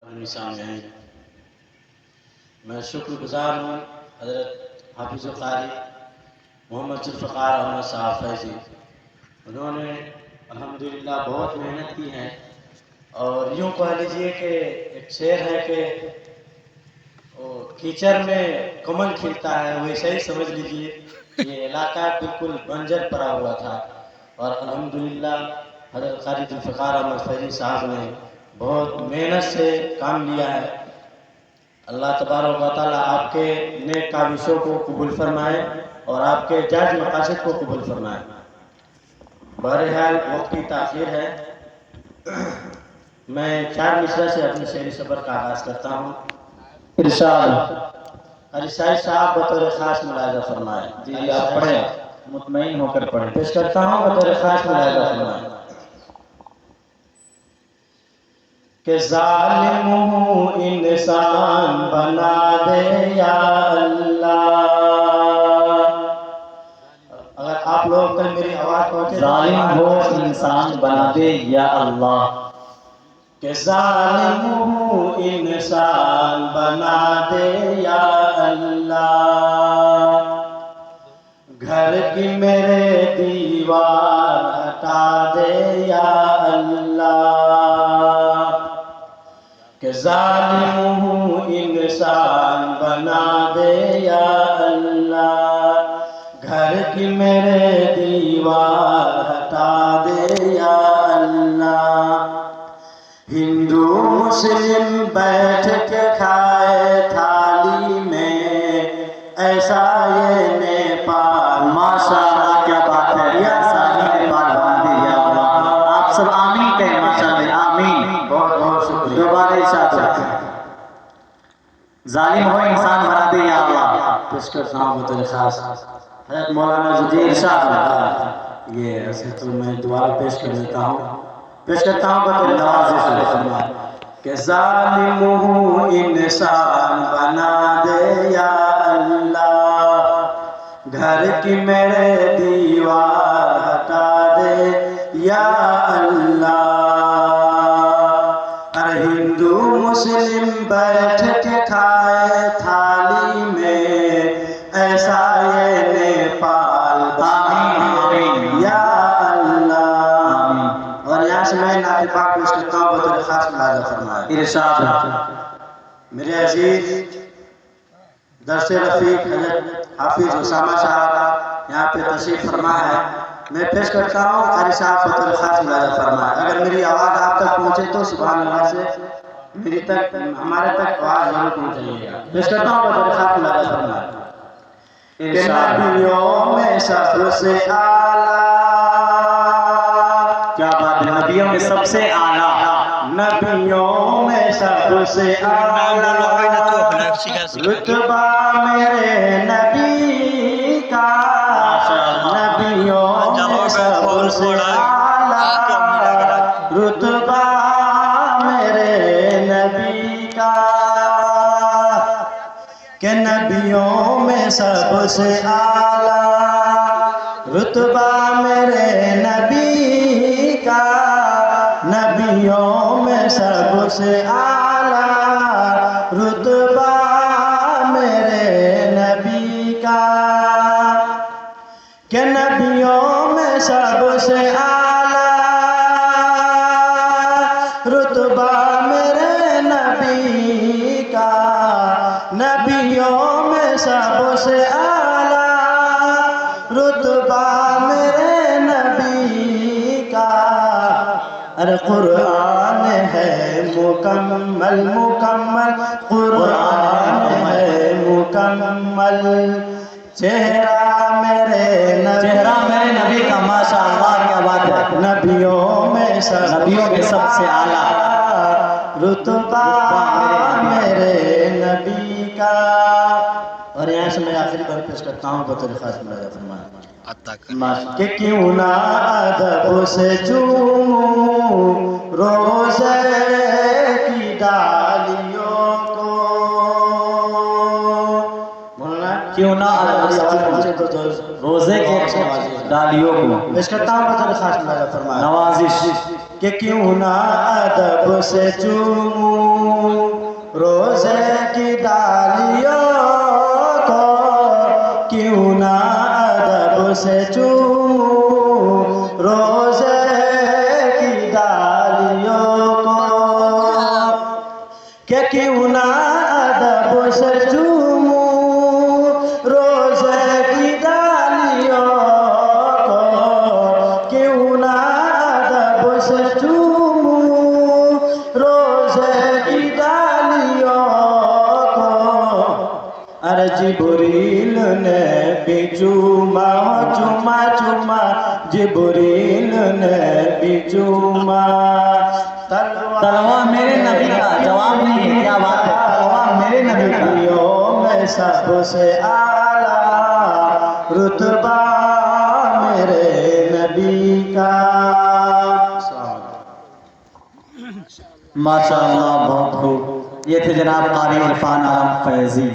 सामने मैं शुक्रगुजार हूँ हज़रत हाफिज़ क़ारी मोहम्मद जुल्फ़िकार अहमद साहब फैज़ी। उन्होंने अल्हम्दुलिल्लाह बहुत मेहनत की है और यूँ कह लीजिए कि एक शेर है कि कीचड़ में कमल खिलता है, वैसे ही समझ लीजिए ये इलाका बिल्कुल बंजर पड़ा हुआ था और अल्हम्दुलिल्लाह हज़रत क़ारी जुल्फ़िकार अहमद फैज़ी साहब ने बहुत मेहनत से काम लिया है। अल्लाह तबारक व तआला आपके नेक काविशों को कबूल फरमाए और आपके जायज़ मकासद को कबूल फरमाए। बहरहाल वक्त की ताख़ीर है, मैं 4 मिसरा से अपने शेर सबर का आगाज़ करता हूँ। इरशाद क़ारी साहब बतौर ख़ास मुलाहिज़ा फरमाए। जी आप पढ़ें, मुतमईन होकर पढ़ें। पेश करता हूँ बतौर ख़ास मुलाहिज़ा फरमाए कि ज़ालिम हूँ इंसान बना दे या अल्लाह। अगर आप लोग तक मेरी आवाज़ पहुँचे, ज़ालिम हो इंसान बना दे या अल्लाह। कि ज़ालिम हूँ इंसान बना दे या अल्लाह। घर की मेरे दीवार हटा दे या अल्लाह। कि ज़ालिम हूँ इंसान बना दे या अल्लाह। घर की मेरे दीवार हटा दे या अल्लाह। हिंदू मुस्लिम बैठ के खाए थाली में, ऐसा ये नेपाल। माशाअल्लाह, क्या बात है, या सानी नेपाल बना दे या अल्लाह। आप सब आमीन कहें, माशाअल्लाह आमीन। बहुत बहुत शुक्रिया। दोबारा इरशाद ज़ालिम हो इंसान बना दे या अल्लाह। पेश करता हूँ बतौर ख़ास हज़रत मौलाना जी इरशाद। ये ऐसे तो मैं दोबारा पेश कर देता हूँ, पेश करता हूँ बतौर नवाज़िश कि ज़ालिम हूँ इंसान बना दे या अल्लाह। घर की मेरे दीवार हटा दे या अल्लाह। अरे हिंदू मुस्लिम बैठ के खाए थाली में, ऐसा ये नेपाल बना या अल्लाह। और यहाँ से मैं नातिक़ पाक पेश करता हूँ बतौर ख़ास मुलाहिज़ा फरमाए। इरशाद मेरे अजीज दरस रफ़ीक हज़रत हाफिज़ उसामा साहब यहाँ पे तशरीफ़ फरमा है। मैं पेश करता हूँ क़ारी साहब बतौर ख़ास मुलाहिज़ा फरमाए। अगर मेरी आवाज़ आप तक पहुँचे तो सुभान अल्लाह से मेरी तक हमारे तक आवाज़ जरूर पहुँचाइएगा। पेश करता हूँ बतौर ख़ास मुलाहिज़ा फरमाए कि नबियों में सबसे आला। क्या बात है, नबियों में सबसे आला। नबियों में सबसे आला रुतबा मेरे नबी का। नबियों में सबसे आला रुतबा मेरे नबी का। कि नबियों में सबसे आला रुतबा मेरे नबी का। नबियों में सबसे आला रुतबा मेरे नबी का। कि नबियों में सबसे आला रुतबा मेरे नबी का। नबियों में सबसे आला रुतबा मेरे नबी का। अरे कुरान है मुकम्मल मुकम्मल, कुरान है मुकम्मल। चेहरा मेरे नबी का, माशाअल्लाह, क्या बात है। नबियों में सबसे आला रुतबा मेरे नबी का। और यहाँ से मैं आखिरी बार पेश करता हूँ बतौर ख़ास मुलाहिज़ा फरमाए कि क्यों ना अदब से चूमूं रोज़े की डालियों को। क्यों ना रोजे के डालियों को। पेश करता हूँ बतौर ख़ास मुलाहिज़ा फरमाए नवाजिश कि क्यों ना अदब से चूमूं से चूमूं रोज़े की डालियों को, क्या क्यों ना अदब से चूमूं रोज़े की डालियों को, क्यों ना अदब से चूमूं रोज़े की डालियों को। अरे जिब्रील ने भी चूमा चूमा चूमा, जिब्रील ने भी चूमा। तलवा मेरे नबी का जवाब नहीं है, क्या बात है, तलवा मेरे नबी का। मैं सबसे आला रुतबा मेरे नबी का। माशाअल्लाह, बहुत खूब। ये थे जनाब कारी इरफान आलम फैजी।